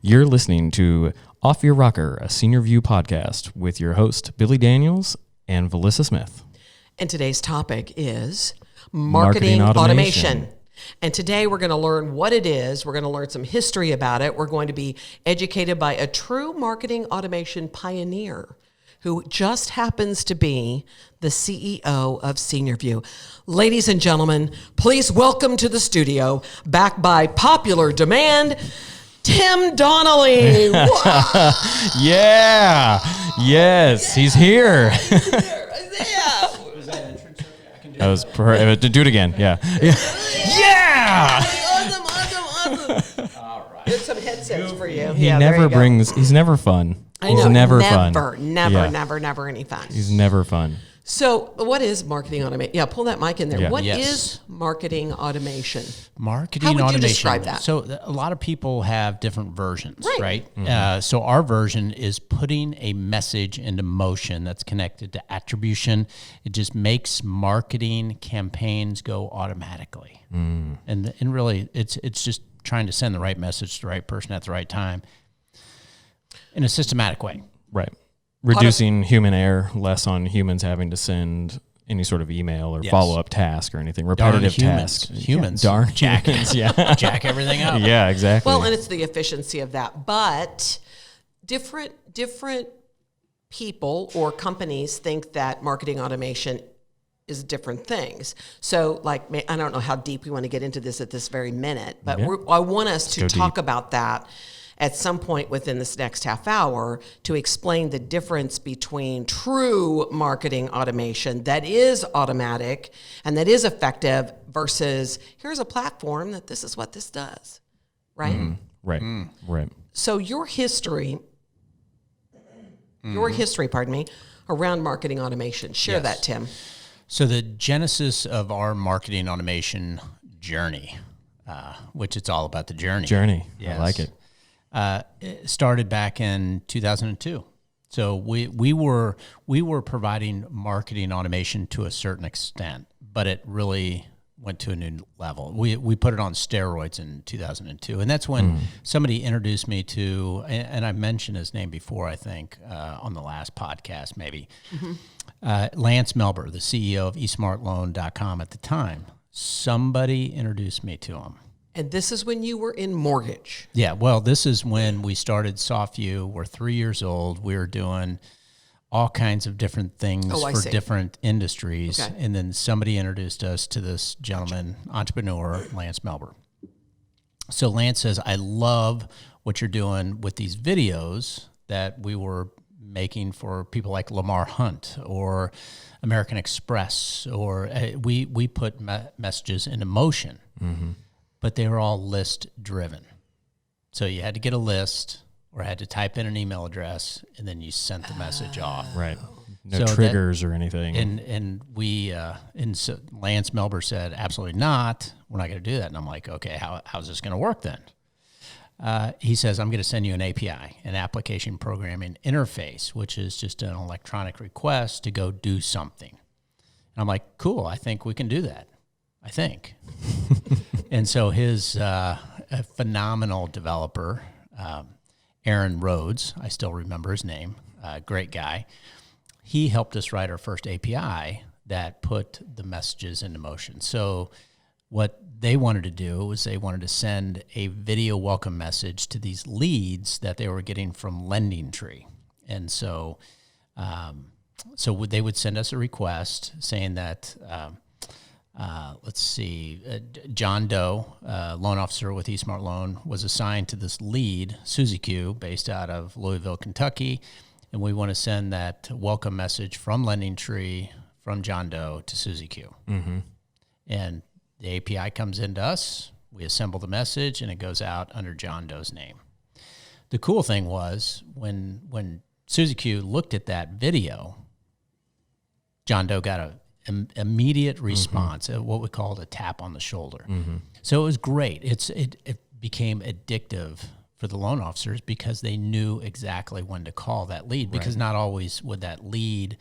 You're listening to Off Your Rocker, a SeniorVu podcast with your host, Billy Daniels and Valissa Smith. And today's topic is marketing automation. And today we're going to learn what it is. We're going to learn some history about it. We're going to be educated by a true marketing automation pioneer who just happens to be the CEO of SeniorVu. Ladies and gentlemen, please welcome to the studio, back by popular demand, Tim Donnelly. Yeah. Yes, he's here. Was that entrance okay? I can do That was do it again. Yeah. Yeah. Awesome. All right. There's some headsets for you. He's never fun. I know. He's never fun. Never any fun. He's never fun. So what is marketing automation? Yeah, pull that mic in there. Yeah. What is marketing automation? Marketing How would automation. you describe that? So a lot of people have different versions, right? Mm-hmm. So our version is putting a message into motion that's connected to attribution. It just makes marketing campaigns go automatically. And really, it's just trying to send the right message to the right person at the right time in a systematic way. Right. Reducing human error, less on humans having to send any sort of email or follow-up task or anything. Repetitive tasks. Humans. Yeah, darn Jack humans, yeah. Jack everything up. Yeah, exactly. Well, and it's the efficiency of that. But different people or companies think that marketing automation is different things. So, like, I don't know how deep we want to get into this at this very minute, but I want us to talk about that at some point within this next half hour to explain the difference between true marketing automation that is automatic and that is effective versus here's a platform that this is what this does, right? Right. So your history, around marketing automation. Share that, Tim. So the genesis of our marketing automation journey, which it's all about the journey. I like it. It started back in 2002. So we were providing marketing automation to a certain extent, but it really went to a new level. We put it on steroids in 2002, and that's when somebody introduced me to, and I mentioned his name before, I think, on the last podcast maybe, Lance Melber, the CEO of eSmartLoan.com at the time. Somebody introduced me to him. And this is when you were in mortgage. Yeah, well, this is when we started SoftVu. We're 3 years old. We were doing all kinds of different things for different industries. Okay. And then somebody introduced us to this gentleman, entrepreneur, Lance Melber. So Lance says, I love what you're doing with these videos that we were making for people like Lamar Hunt or American Express, or we put messages into motion. But they were all list driven. So you had to get a list or had to type in an email address and then you sent the message off. Right. No triggers or anything. And so Lance Melber said, absolutely not. We're not going to do that. And I'm like, okay, how's this going to work then? He says, I'm going to send you an API, an application programming interface, which is just an electronic request to go do something. And I'm like, cool, I think we can do that. I think. And so his a phenomenal developer, Aaron Rhodes, I still remember his name, great guy. He helped us write our first API that put the messages into motion. So what they wanted to do was they wanted to send a video welcome message to these leads that they were getting from LendingTree. And so they would send us a request saying that John Doe, loan officer with eSmart Loan, was assigned to this lead, Susie Q, based out of Louisville, Kentucky, and we want to send that welcome message from LendingTree from John Doe to Susie Q. And the API comes into us, we assemble the message, and it goes out under John Doe's name. The cool thing was when Susie Q looked at that video, John Doe got an immediate response, what we called a tap on the shoulder. So it was great. It became addictive for the loan officers because they knew exactly when to call that lead, because not always would that lead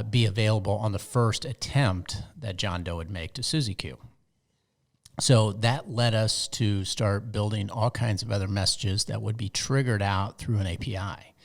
be available on the first attempt that John Doe would make to Susie Q. So that led us to start building all kinds of other messages that would be triggered out through an API.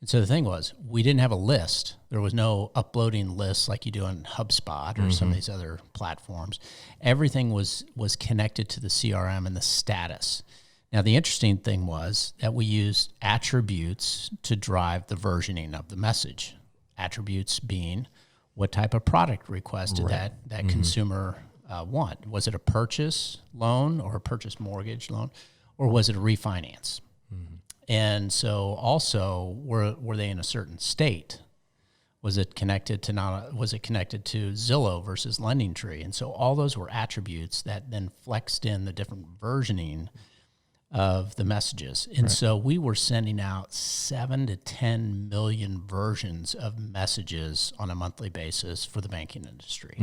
And so the thing was, we didn't have a list. There was no uploading lists like you do on HubSpot or some of these other platforms. Everything was connected to the CRM and the status. Now, the interesting thing was that we used attributes to drive the versioning of the message. Attributes being what type of product request did that consumer want? Was it a purchase loan or a purchase mortgage loan, or was it a refinance? And so also, were they in a certain state? Was it connected to Zillow versus LendingTree? And so all those were attributes that then flexed in the different versioning of the messages. And so we were sending out 7 to 10 million versions of messages on a monthly basis for the banking industry.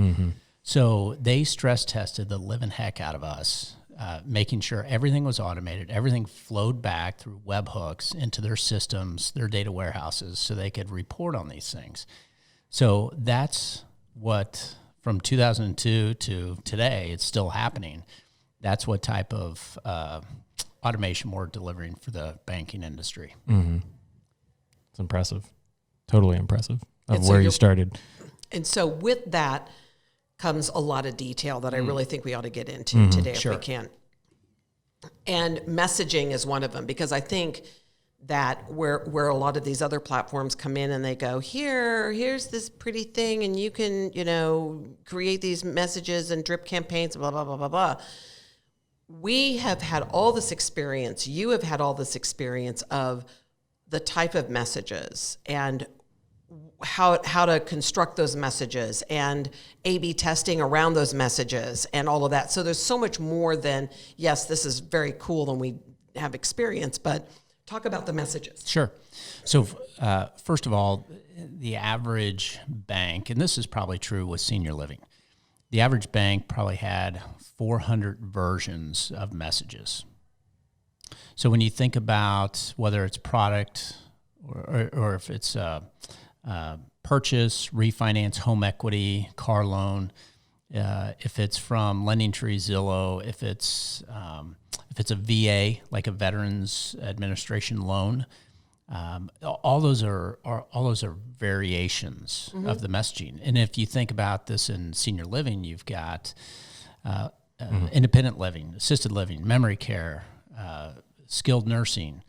So they stress tested the living heck out of us, making sure everything was automated, everything flowed back through webhooks into their systems, their data warehouses, so they could report on these things. So that's what, from 2002 to today, it's still happening. That's what type of automation we're delivering for the banking industry. It's impressive. Totally impressive of where you started. And so with that comes a lot of detail that I really think we ought to get into today if we can. And messaging is one of them, because I think that where a lot of these other platforms come in and they go, here's this pretty thing, and you can, create these messages and drip campaigns, blah, blah, blah, blah, blah. We have had all this experience. You have had all this experience of the type of messages and how to construct those messages and A/B testing around those messages and all of that. So there's so much more than, yes, this is very cool and we have experience, but talk about the messages. Sure. So first of all, the average bank, and this is probably true with senior living, the average bank probably had 400 versions of messages. So when you think about whether it's product or if it's purchase, refinance, home equity, car loan, if it's from LendingTree, Zillow, if it's a VA, like a Veterans Administration loan, all those are variations of the messaging. And if you think about this in senior living, you've got independent living, assisted living, memory care, skilled nursing.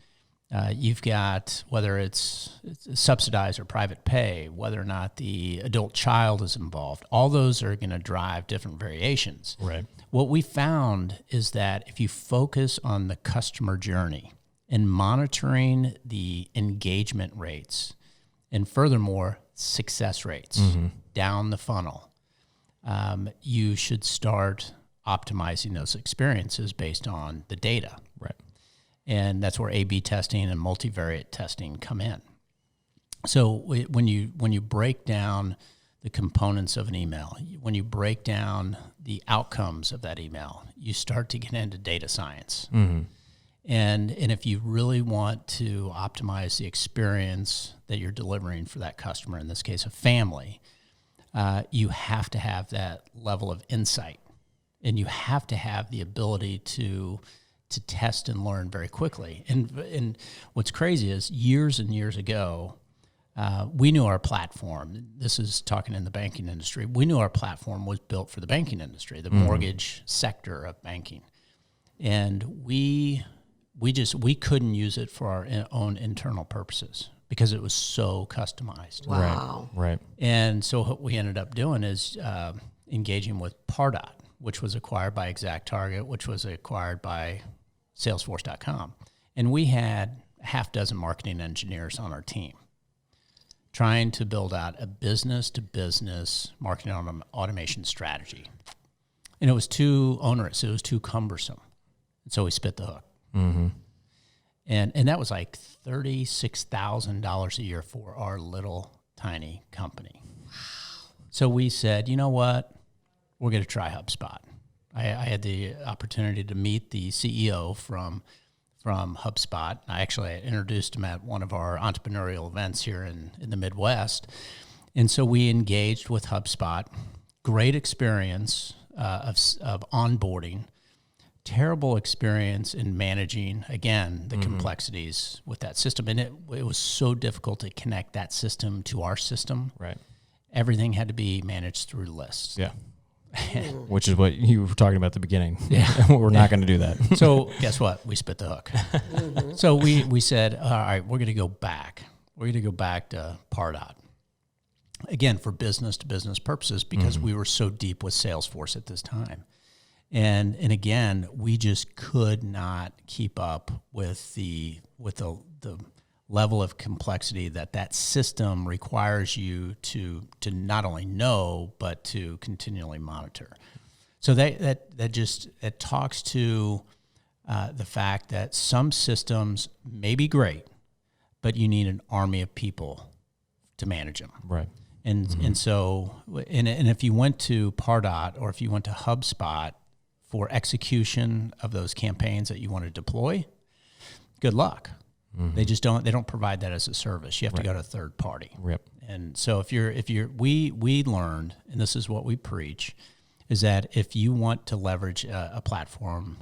You've got whether it's subsidized or private pay, whether or not the adult child is involved. All those are going to drive different variations. Right. What we found is that if you focus on the customer journey and monitoring the engagement rates, and furthermore, success rates down the funnel, you should start optimizing those experiences based on the data. Right. And that's where A/B testing and multivariate testing come in. So when you break down the components of an email, when you break down the outcomes of that email, you start to get into data science. And if you really want to optimize the experience that you're delivering for that customer, in this case a family, you have to have that level of insight, and you have to have the ability to test and learn very quickly. And what's crazy is years and years ago, we knew our platform, this is talking in the banking industry, we knew our platform was built for the banking industry, the mortgage sector of banking. And we couldn't use it for our own internal purposes because it was so customized. Wow. Right. And so what we ended up doing is engaging with Pardot, which was acquired by ExactTarget, which was acquired by Salesforce.com. And we had a half dozen marketing engineers on our team trying to build out a business-to-business marketing automation strategy. And it was too onerous. It was too cumbersome. And so we spit the hook. And that was like $36,000 a year for our little tiny company. So we said, you know what? We're going to try HubSpot. I had the opportunity to meet the CEO from HubSpot. I introduced him at one of our entrepreneurial events here in the Midwest. And so we engaged with HubSpot. Great experience of onboarding. terrible experience in managing, again, the complexities with that system. And it was so difficult to connect that system to our system. Right. Everything had to be managed through lists. Yeah. Which is what you were talking about at the beginning. Yeah. We're not going to do that. So guess what? We spit the hook. So we said, all right, we're going to go back. We're going to go back to Pardot. Again, for business-to-business purposes, because we were so deep with Salesforce at this time. And again, we just could not keep up with the level of complexity that system requires you to not only know, but to continually monitor. So that talks to the fact that some systems may be great, but you need an army of people to manage them. Right. And so if you went to Pardot or if you went to HubSpot for execution of those campaigns that you want to deploy, good luck. They just don't provide that as a service. You have to go to a third party. Yep. And so we learned, and this is what we preach, is that if you want to leverage a platform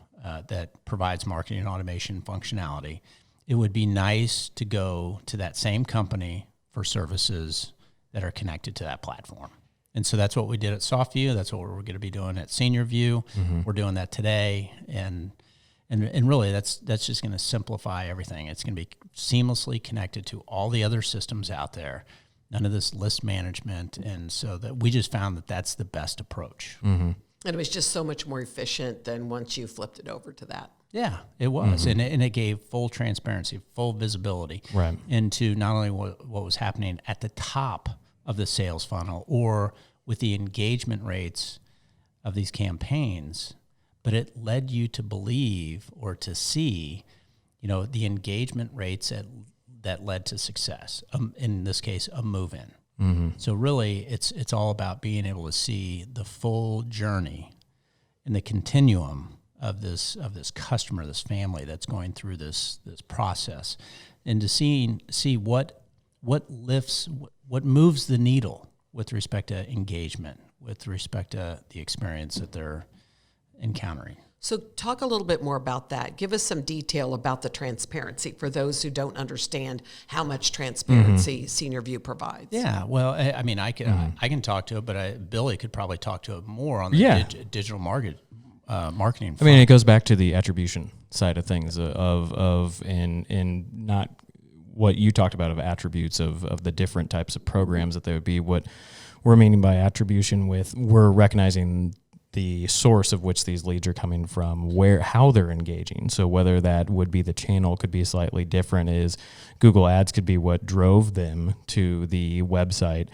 that provides marketing and automation functionality, it would be nice to go to that same company for services that are connected to that platform. And so that's what we did at SoftVu. That's what we're going to be doing at SeniorVu. We're doing that today. And really that's just going to simplify everything. It's going to be seamlessly connected to all the other systems out there. None of this list management. And so that we just found that that's the best approach. And it was just so much more efficient than once you flipped it over to that. Yeah, it was. And it gave full transparency, full visibility into not only what was happening at the top of the sales funnel or with the engagement rates of these campaigns, but it led you to believe or to see, the engagement rates that led to success. In this case, a move-in. So really, it's all about being able to see the full journey and the continuum of this customer, this family that's going through this process, and to see what moves the needle with respect to engagement, with respect to the experience that they're encountering. So talk a little bit more about that. Give us some detail about the transparency for those who don't understand how much transparency SeniorVu provides. Yeah, well, I mean, I can talk to it, but Billy could probably talk to it more on the digital marketing front. I mean, it goes back to the attribution side of things and not what you talked about of attributes of the different types of programs that they would be. What we're meaning by attribution we're recognizing the source of which these leads are coming from, how they're engaging. So whether that would be the channel could be slightly different, is Google Ads could be what drove them to the website,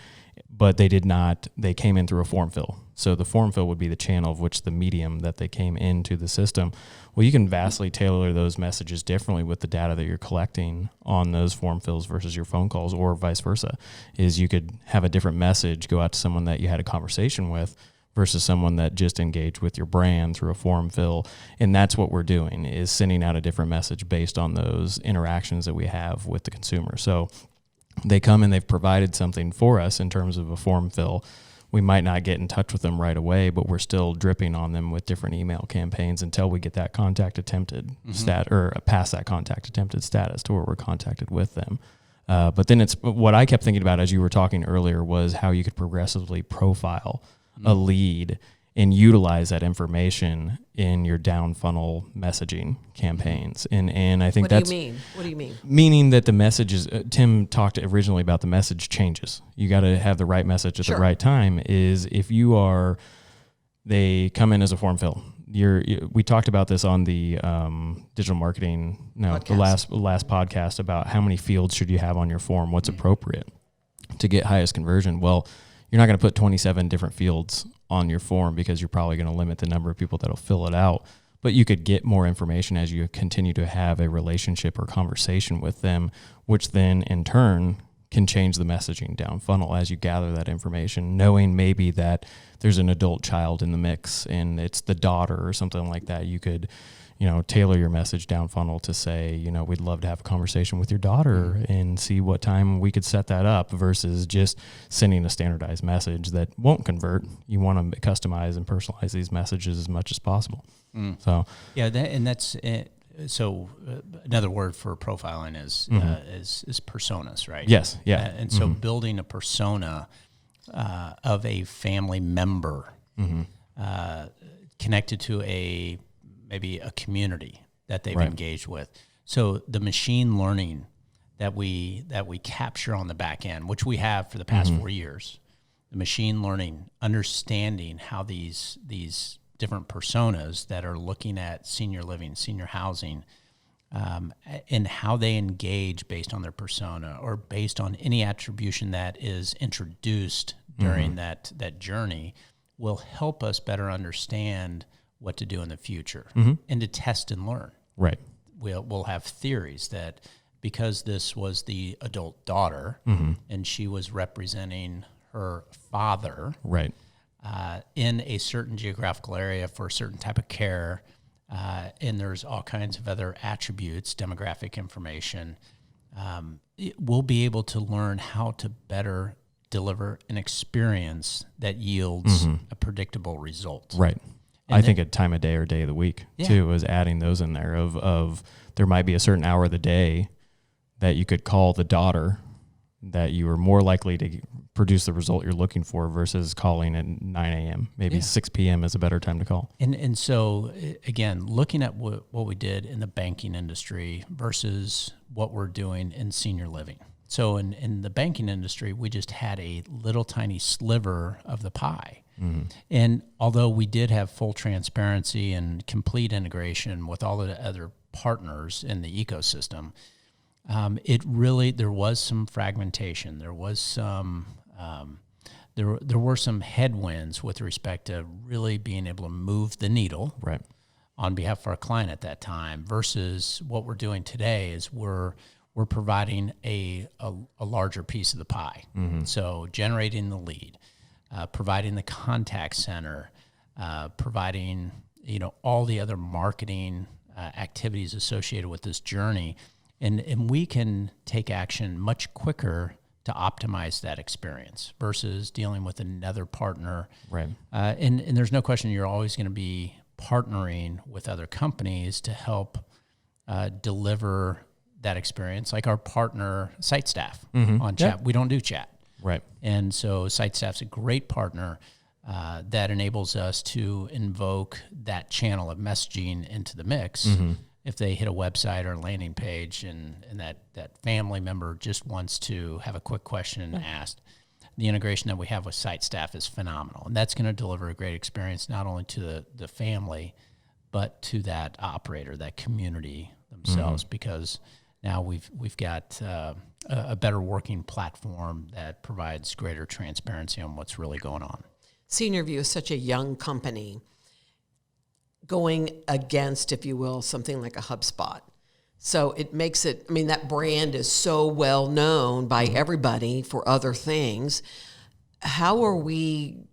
but they came in through a form fill. So the form fill would be the channel of which the medium that they came into the system. Well, you can vastly tailor those messages differently with the data that you're collecting on those form fills versus your phone calls, or vice versa. Is you could have a different message go out to someone that you had a conversation with versus someone that just engaged with your brand through a form fill. And that's what we're doing, is sending out a different message based on those interactions that we have with the consumer. So they come and they've provided something for us in terms of a form fill. We might not get in touch with them right away, but we're still dripping on them with different email campaigns until we get that contact attempted stat, or past that contact attempted status to where we're contacted with them. But then it's what I kept thinking about as you were talking earlier was how you could progressively profile a lead and utilize that information in your down funnel messaging campaigns. And I think What do you mean? Meaning that the message is, Tim talked originally about the message changes. You got to have the right message at the right time. Is if they come in as a form fill. We talked about this on the digital marketing, podcast. the last podcast, about how many fields should you have on your form, what's appropriate to get highest conversion. Well, you're not going to put 27 different fields on your form because you're probably going to limit the number of people that'll fill it out. But you could get more information as you continue to have a relationship or conversation with them, which then in turn can change the messaging down funnel as you gather that information, knowing maybe that there's an adult child in the mix and it's the daughter or something like that. You could tailor your message down funnel to say, we'd love to have a conversation with your daughter and see what time we could set that up, versus just sending a standardized message that won't convert. You want to customize and personalize these messages as much as possible. So another word for profiling is personas, right? Yes. Yeah. And so building a persona of a family member connected to maybe a community that they've engaged with. So the machine learning that we capture on the back end, which we have for the past 4 years, the machine learning, understanding how these different personas that are looking at senior living, senior housing, and how they engage based on their persona or based on any attribution that is introduced during that journey, will help us better understand what to do in the future and to test and learn. Right. We'll have theories that because this was the adult daughter and she was representing her father, right, in a certain geographical area for a certain type of care, and there's all kinds of other attributes, demographic information, we'll be able to learn how to better deliver an experience that yields a predictable result. Right. I think a time of day or day of the week too is adding those in there of there might be a certain hour of the day that you could call the daughter that you are more likely to produce the result you're looking for versus calling at 9 a.m. Maybe 6 p.m. is a better time to call. And so, again, looking at what we did in the banking industry versus what we're doing in senior living. So in the banking industry, we just had a little tiny sliver of the pie. And although we did have full transparency and complete integration with all of the other partners in the ecosystem, there was some fragmentation. There was some, there were some headwinds with respect to really being able to move the needle on behalf of our client at that time, versus what we're doing today is we're providing a larger piece of the pie. So generating the lead, providing the contact center, providing, all the other marketing activities associated with this journey. And we can take action much quicker to optimize that experience versus dealing with another partner. Right. And there's no question you're always going to be partnering with other companies to help deliver that experience. Like our partner, SiteStaff, on chat. We don't do chat. Right. And so SiteStaff's a great partner that enables us to invoke that channel of messaging into the mix. If they hit a website or a landing page and that family member just wants to have a quick question asked, the integration that we have with SiteStaff is phenomenal. And that's going to deliver a great experience not only to the family, but to that operator, that community themselves, because now we've got a better working platform that provides greater transparency on what's really going on. SeniorVu is such a young company, going against, if you will, something like a HubSpot. So it makes it, that brand is so well known by everybody for other things. How are we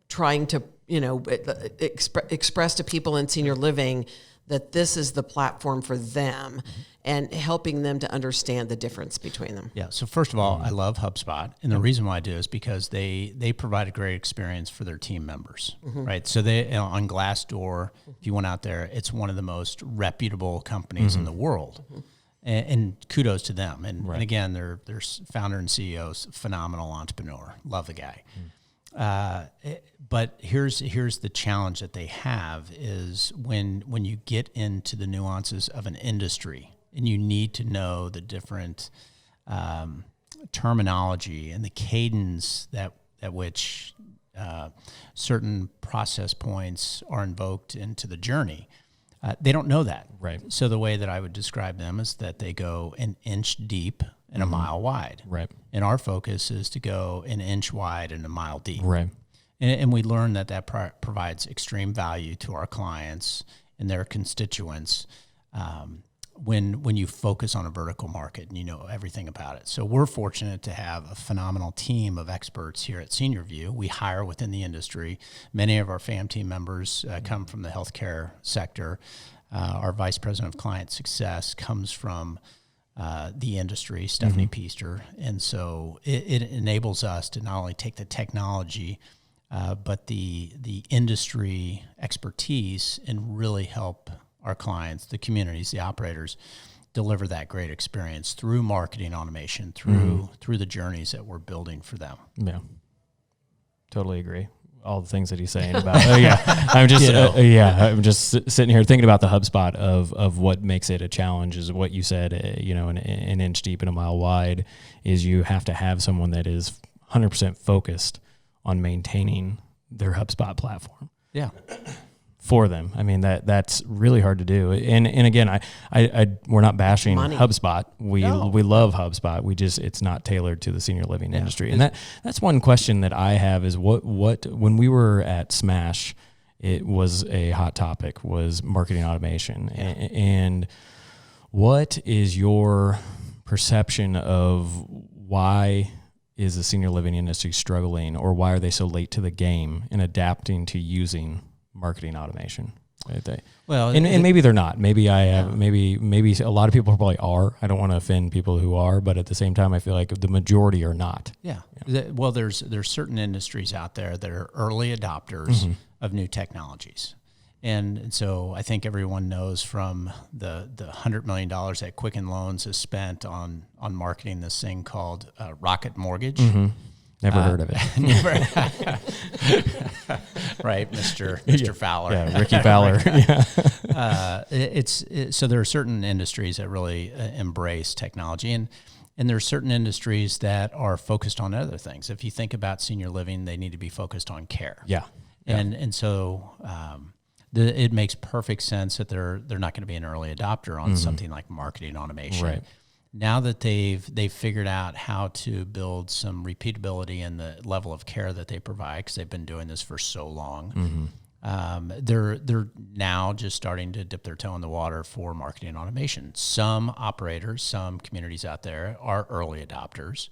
trying to, express to people in senior living that this is the platform for them and helping them to understand the difference between them? Yeah. So first of all, I love HubSpot. And the reason why I do is because they provide a great experience for their team members, right? So they, on Glassdoor, if you went out there, it's one of the most reputable companies in the world. And kudos to them. And again, their founder and CEO is a phenomenal entrepreneur. Love the guy. But here's the challenge that they have is when you get into the nuances of an industry and you need to know the different terminology and the cadence at which certain process points are invoked into the journey. They don't know that. Right. So the way that I would describe them is that they go an inch deep and a mile wide. Right. And our focus is to go an inch wide and a mile deep. Right. And we learn that provides extreme value to our clients and their constituents when you focus on a vertical market and you know everything about it. So we're fortunate to have a phenomenal team of experts here at SeniorVu. We hire within the industry. Many of our FAM team members come from the healthcare sector. our vice president of client success, comes from the industry, Stephanie Peaster. And so it enables us to not only take the technology, but the industry expertise and really help our clients, the communities, the operators, deliver that great experience through marketing automation, through the journeys that we're building for them. Yeah, totally agree. All the things that he's saying about. I'm just I'm just sitting here thinking about the HubSpot of what makes it a challenge is what you said. An inch deep and a mile wide is you have to have someone that is 100% focused on maintaining their HubSpot platform. Yeah. For them. I mean, that's really hard to do. And again, I we're not bashing HubSpot. We love HubSpot. It's not tailored to the senior living industry. And that's one question that I have is what when we were at Smash, it was a hot topic was marketing automation. And what is your perception of why is the senior living industry struggling, or why are they so late to the game in adapting to using marketing automation? And maybe they're not. Maybe maybe a lot of people probably are. I don't want to offend people who are, but at the same time, I feel like the majority are not. Yeah. Well, there's certain industries out there that are early adopters of new technologies. And so I think everyone knows from the $100 million that Quicken Loans has spent on marketing this thing called Rocket Mortgage. Never heard of it. Never. Right, Mr. Fowler. Yeah, Ricky Fowler. So there are certain industries that really embrace technology, and there are certain industries that are focused on other things. If you think about senior living, they need to be focused on care. Yeah. And so it makes perfect sense that they're not going to be an early adopter on something like marketing automation. Right. Now that they've figured out how to build some repeatability in the level of care that they provide, because they've been doing this for so long, they're now just starting to dip their toe in the water for marketing automation. Some operators, some communities out there are early adopters.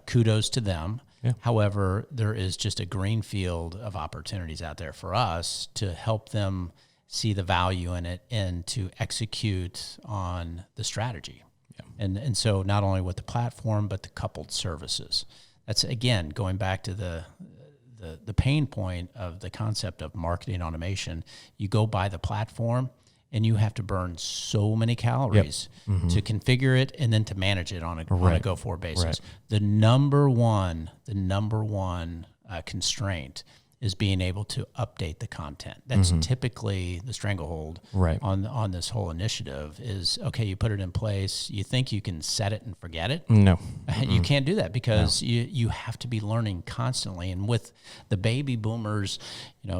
Kudos to them. Yeah. However, there is just a green field of opportunities out there for us to help them see the value in it and to execute on the strategy. And so not only with the platform, but the coupled services. That's, again, going back to the pain point of the concept of marketing automation. You go buy the platform, and you have to burn so many calories to configure it and then to manage it on a go-forward basis. Right. The number one constraint is being able to update the content. That's typically the stranglehold on this whole initiative is, okay, you put it in place, you think you can set it and forget it. No. You can't do that because you have to be learning constantly. And with the baby boomers,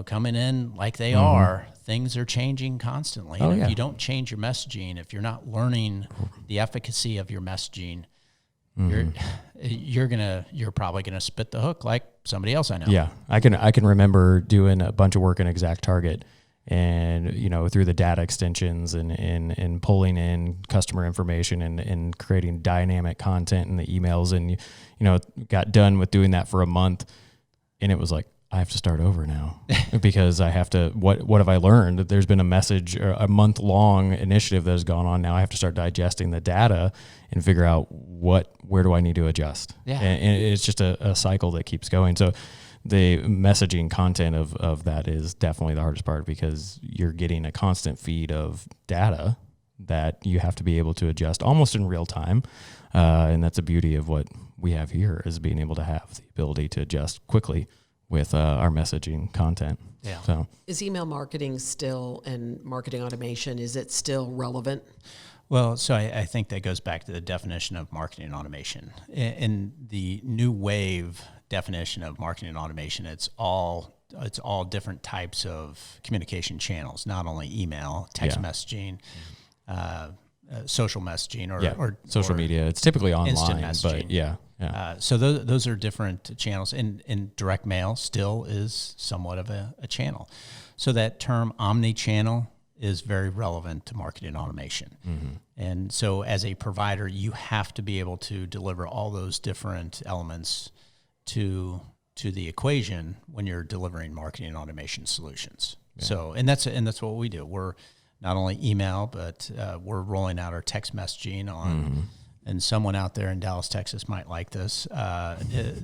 coming in like they are, things are changing constantly. And if you don't change your messaging, if you're not learning the efficacy of your messaging, you're probably gonna spit the hook like somebody else I know. Yeah, I can remember doing a bunch of work in ExactTarget, and through the data extensions and pulling in customer information and creating dynamic content in the emails, and got done with doing that for a month, and it was like, I have to start over now because I have to, what have I learned? There's been a a month-long initiative that has gone on. Now I have to start digesting the data and figure out where do I need to adjust? Yeah. And it's just a cycle that keeps going. So the messaging content of that is definitely the hardest part because you're getting a constant feed of data that you have to be able to adjust almost in real time. And that's the beauty of what we have here is being able to have the ability to adjust quickly with our messaging content. Yeah. So is email marketing still and marketing automation, is it still relevant? Well, so I think that goes back to the definition of marketing automation. In the new wave definition of marketing automation, it's all different types of communication channels, not only email, text messaging, social messaging, or social media. It's typically online, instant messaging. But yeah. So those are different channels, and direct mail still is somewhat of a channel. So that term omni-channel is very relevant to marketing automation. And so as a provider, you have to be able to deliver all those different elements to the equation when you're delivering marketing automation solutions. Yeah. So and that's what we do. not only email, but we're rolling out our text messaging on, and someone out there in Dallas, Texas might like this,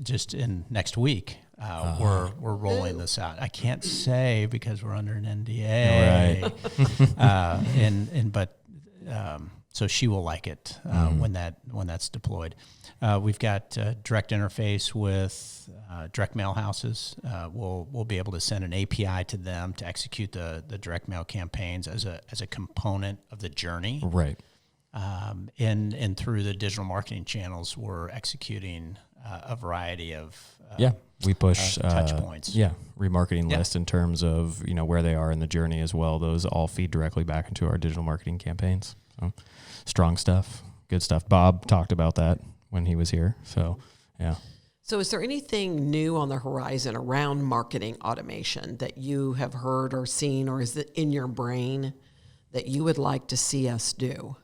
just in next week. We're rolling this out. I can't say because we're under an NDA, right? But so she will like it when that's deployed. We've got direct interface with direct mail houses. We'll be able to send an API to them to execute the direct mail campaigns as a component of the journey, right? And through the digital marketing channels, we're executing a variety of we push touch points. Remarketing list in terms of where they are in the journey as well. Those all feed directly back into our digital marketing campaigns. So strong stuff, good stuff. Bob talked about that when he was here. So yeah. So is there anything new on the horizon around marketing automation that you have heard or seen, or is it in your brain that you would like to see us do?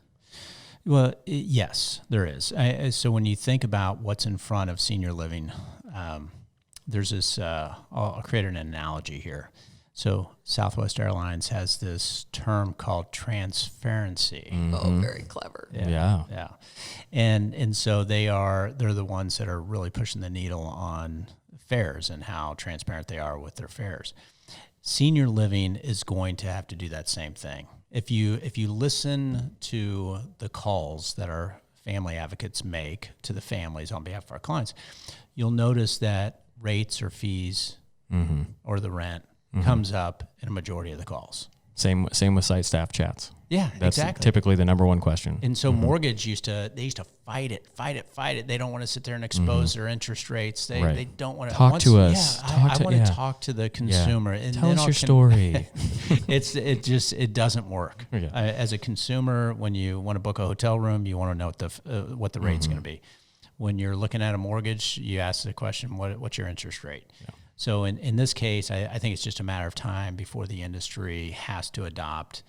Well, yes, there is. So when you think about what's in front of senior living, there's this, I'll create an analogy here. So Southwest Airlines has this term called transparency. Oh, very clever. Yeah. And so they're the ones that are really pushing the needle on fares and how transparent they are with their fares. Senior living is going to have to do that same thing. If you listen to the calls that our family advocates make to the families on behalf of our clients, you'll notice that rates or fees or the rent comes up in a majority of the calls. Same with site staff chats. Yeah, That's exactly. typically the number one question. And so mortgage used to fight it. They don't want to sit there and expose their interest rates. They don't want to talk to us. I want to talk to the consumer. And tell us your story. It doesn't work. Yeah. As a consumer, when you want to book a hotel room, you want to know what the rate's going to be. When you're looking at a mortgage, you ask the question, what's your interest rate? Yeah. So in this case, I think it's just a matter of time before the industry has to adopt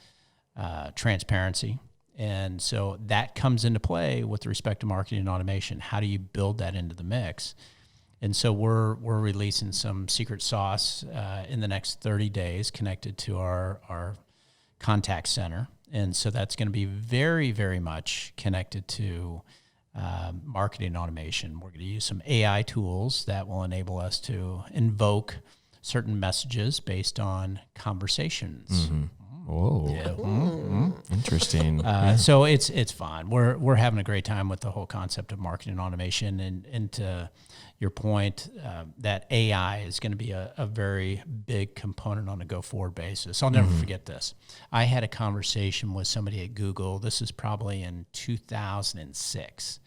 transparency. And so that comes into play with respect to marketing and automation. How do you build that into the mix? And so we're releasing some secret sauce in the next 30 days connected to our contact center. And so that's going to be very, very much connected to marketing and automation. We're going to use some AI tools that will enable us to invoke certain messages based on conversations. Whoa. Yeah. Interesting. So it's fun. We're having a great time with the whole concept of marketing and automation. And to your point, that AI is going to be a very big component on a go-forward basis. I'll never forget this. I had a conversation with somebody at Google. This is probably in 2006.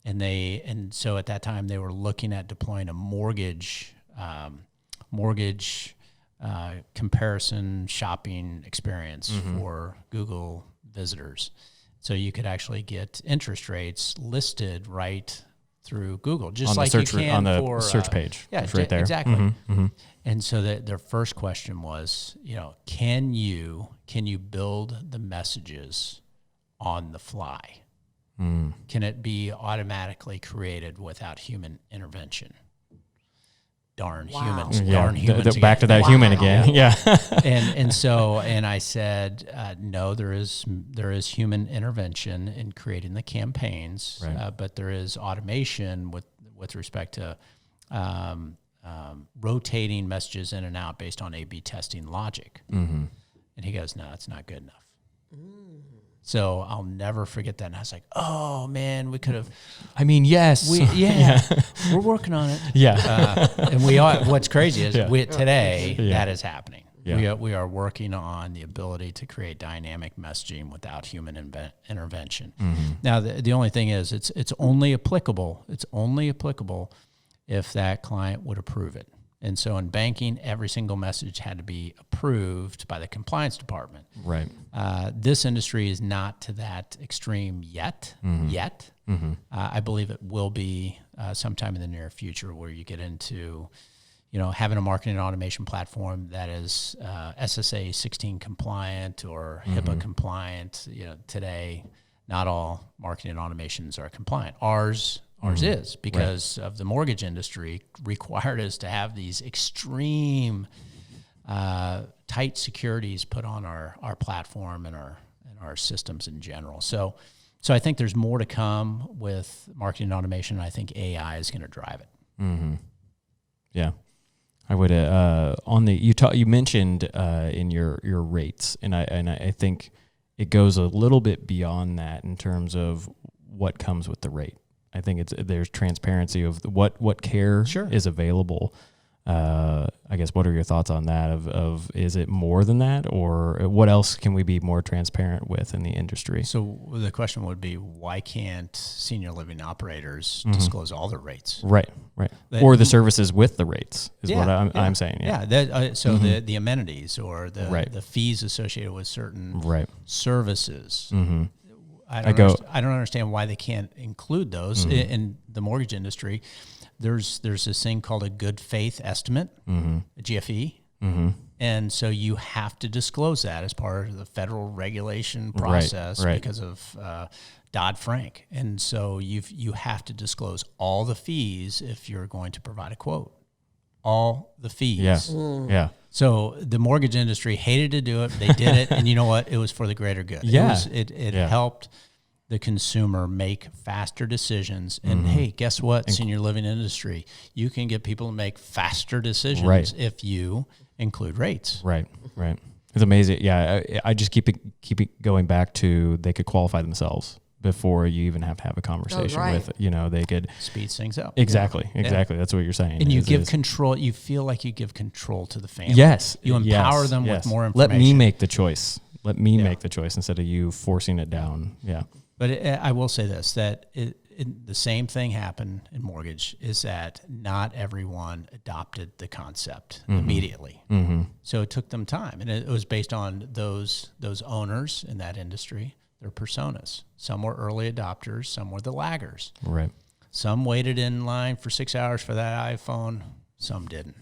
And so at that time, they were looking at deploying a mortgage comparison shopping experience for Google visitors. So you could actually get interest rates listed right through Google, just like you can on the for search page. Yeah, it's right there. Exactly. And so their first question was, can you build the messages on the fly? Can it be automatically created without human intervention? Darn humans. Darn humans. Back to that human again. Yeah. And I said, no, there is human intervention in creating the campaigns, right. But there is automation with respect to rotating messages in and out based on A/B testing logic. And he goes, no, it's not good enough. So I'll never forget that. And I was like, oh, man, we could have. I mean, yes. We're working on it. Yeah. And we are. What's crazy is today that is happening. Yeah. We are working on the ability to create dynamic messaging without human intervention. Now, the only thing is it's only applicable. It's only applicable if that client would approve it. And so in banking, every single message had to be approved by the compliance department. Right. This industry is not to that extreme yet. I believe it will be sometime in the near future where you get into, having a marketing and automation platform that is SSA 16 compliant or HIPAA compliant. Today, not all marketing and automations are compliant. Ours is because of the mortgage industry required us to have these extreme tight securities put on our platform and our systems in general. So I think there's more to come with marketing automation. I think AI is going to drive it. Mm-hmm. Yeah. I would you mentioned in your rates, and I think it goes a little bit beyond that in terms of what comes with the rate. I think there's transparency of what care is available. I guess, what are your thoughts on that? Of is it more than that, or what else can we be more transparent with in the industry? So the question would be, why can't senior living operators disclose all their rates? Right. Or the services with the rates is what I'm saying. Yeah. The amenities or the fees associated with certain services. Mm-hmm. I don't understand why they can't include those in the mortgage industry. There's this thing called a good faith estimate, a GFE. Mm-hmm. And so you have to disclose that as part of the federal regulation process because of Dodd-Frank. And so you have to disclose all the fees if you're going to provide a quote. All the fees. Yeah. So the mortgage industry hated to do it. They did it. And you know what? It was for the greater good. Yeah. It helped the consumer make faster decisions. And hey, guess what? Senior living industry, you can get people to make faster decisions if you include rates. Right. It's amazing. Yeah. I just keep it going back to they could qualify themselves before you even have to have a conversation with, they could speed things up. Exactly. That's what you're saying. And you give control. You feel like you give control to the family. Yes. You empower them with more information. Let me make the choice. Make the choice instead of you forcing it down. Yeah. But I will say this, that the same thing happened in mortgage, is that not everyone adopted the concept immediately. Mm-hmm. So it took them time. And it was based on those owners in that industry, their personas. Some were early adopters, some were the laggers. Right. Some waited in line for 6 hours for that iPhone, some didn't.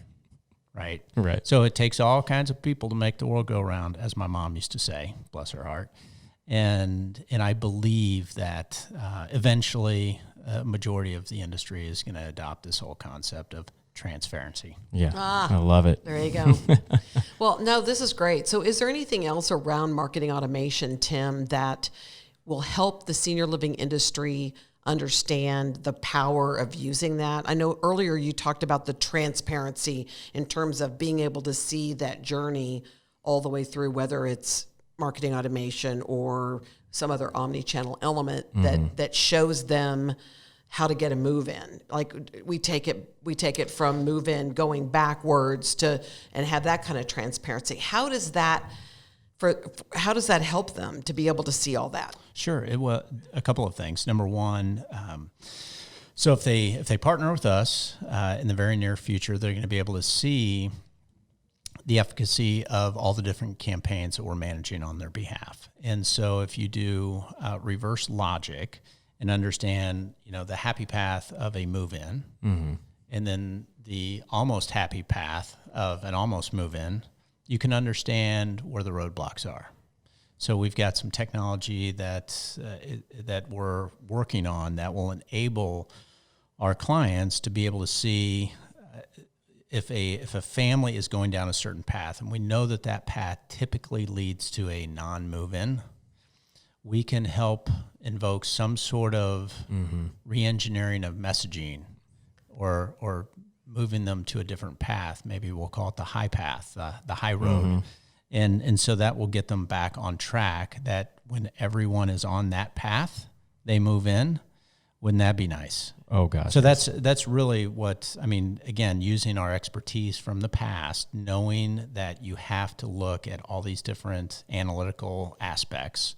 Right. So it takes all kinds of people to make the world go round, as my mom used to say, bless her heart. And I believe that eventually a majority of the industry is going to adopt this whole concept of transparency. Yeah, I love it. There you go. Well, no, this is great. So is there anything else around marketing automation, Tim, that will help the senior living industry understand the power of using that? I know earlier you talked about the transparency in terms of being able to see that journey all the way through, whether it's marketing automation or some other omni-channel element that shows them how to get a move in. Like we take it from move in going backwards and have that kind of transparency. How does that help them to be able to see all that? Sure. A couple of things. Number one, so if they partner with us in the very near future, they're going to be able to see the efficacy of all the different campaigns that we're managing on their behalf. And so if you do reverse logic and understand, the happy path of a move-in, and then the almost happy path of an almost move-in, you can understand where the roadblocks are. So we've got some technology that we're working on that will enable our clients to be able to see if a family is going down a certain path, and we know that path typically leads to a non-move-in, we can help invoke some sort of re-engineering of messaging or moving them to a different path. Maybe we'll call it the high path, the high road. And so that will get them back on track, that when everyone is on that path, they move in. Wouldn't that be nice? Oh, gosh. So that's really what, again, using our expertise from the past, knowing that you have to look at all these different analytical aspects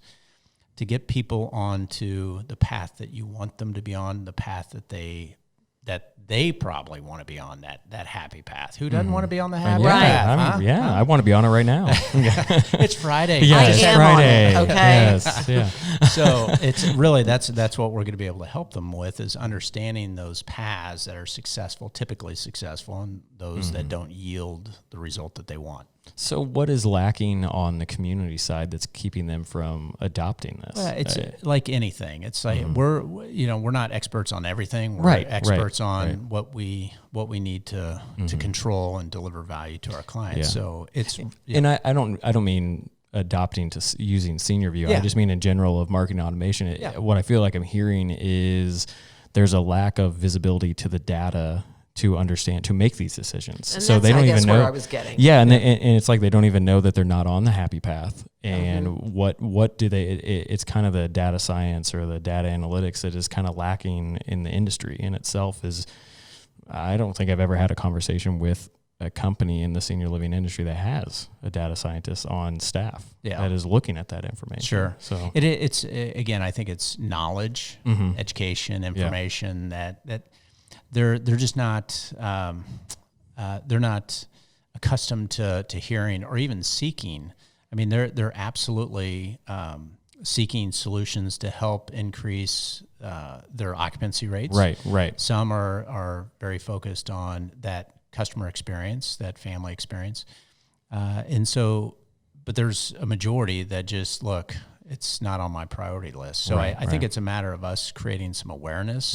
to get people onto the path that you want them to be on, the path that they probably want to be on, that happy path. Who doesn't want to be on the happy path? I want to be on it right now. It's Friday. Yeah, it's Friday. Okay. Yes. Yeah. So it's really, that's what we're going to be able to help them with, is understanding those paths that are successful, typically successful, and those that don't yield the result that they want. So what is lacking on the community side that's keeping them from adopting this? It's like anything. It's like we're not experts on everything. We're experts on what we need to control and deliver value to our clients. Yeah. So it's and I don't mean adopting to using SeniorVu. Yeah. I just mean in general of marketing automation. What I feel like I'm hearing is there's a lack of visibility to the data to understand, to make these decisions. And so they don't even know where I was getting. Yeah. And it's like, they don't even know that they're not on the happy path. And what do they, it's kind of the data science or the data analytics that is kind of lacking in the industry in itself. Is I don't think I've ever had a conversation with a company in the senior living industry that has a data scientist on staff that is looking at that information. Sure. So it's again, I think it's knowledge, education, information that they're just not they're not accustomed to hearing or even seeking. I mean, they're absolutely seeking solutions to help increase their occupancy rates. Right. Some are very focused on that customer experience, that family experience, but there's a majority that just look, it's not on my priority list. So I think it's a matter of us creating some awareness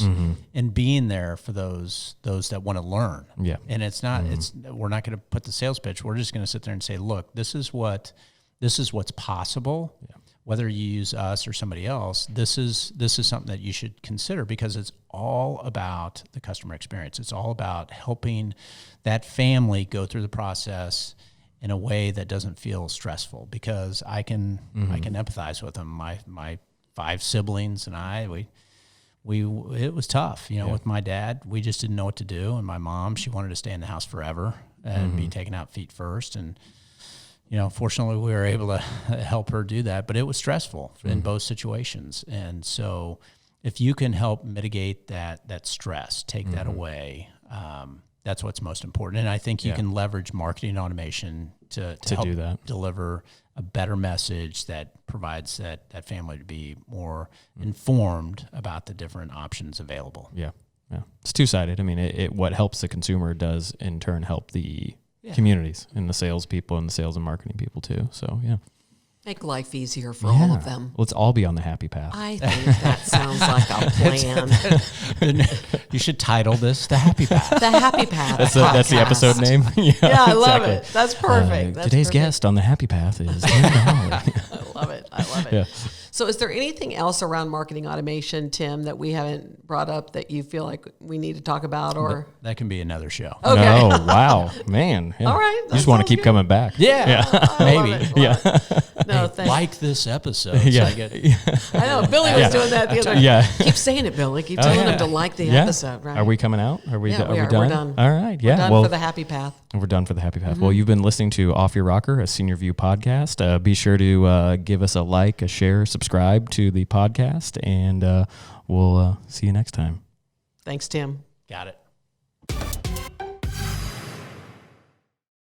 and being there for those that want to learn. Yeah. And it's not, we're not going to put the sales pitch. We're just going to sit there and say, look, this is what's possible. Yeah. Whether you use us or somebody else, this is something that you should consider, because it's all about the customer experience. It's all about helping that family go through the process in a way that doesn't feel stressful, because I can empathize with them. My 5 siblings and I, it was tough, with my dad. We just didn't know what to do. And my mom, she wanted to stay in the house forever and be taken out feet first. And, fortunately we were able to help her do that, but it was stressful in both situations. And so if you can help mitigate that stress, take that away, that's what's most important. And I think you can leverage marketing automation to help do that, deliver a better message that provides that family to be more informed about the different options available. Yeah. It's two-sided. I mean, what helps the consumer does in turn help the communities and the salespeople and the sales and marketing people too. So, make life easier for all of them. Let's all be on the happy path. I think that sounds like a plan. You should title this The Happy Path. The Happy Path. That's the episode name. I love it. That's perfect. Today's guest on the happy path is Donnelly. I love it. Yeah. So is there anything else around marketing automation, Tim, that we haven't brought up that you feel like we need to talk about? Or that can be another show. Okay. No, wow, man. Yeah. All right. You just want to keep coming back. Yeah. Maybe. No, thanks. Like this episode. I know. Billy was doing that the other day. Yeah. Keep saying it, Billy. Keep telling him to like the episode. Right? Are we coming out? Are we done? We're done. All right. We're done for the happy path. We're done for the happy path. Well, you've been listening to Off Your Rocker, a SeniorVu podcast. Be sure to give us a like, a share, subscribe to the podcast, and we'll see you next time. Thanks, Tim. Got it.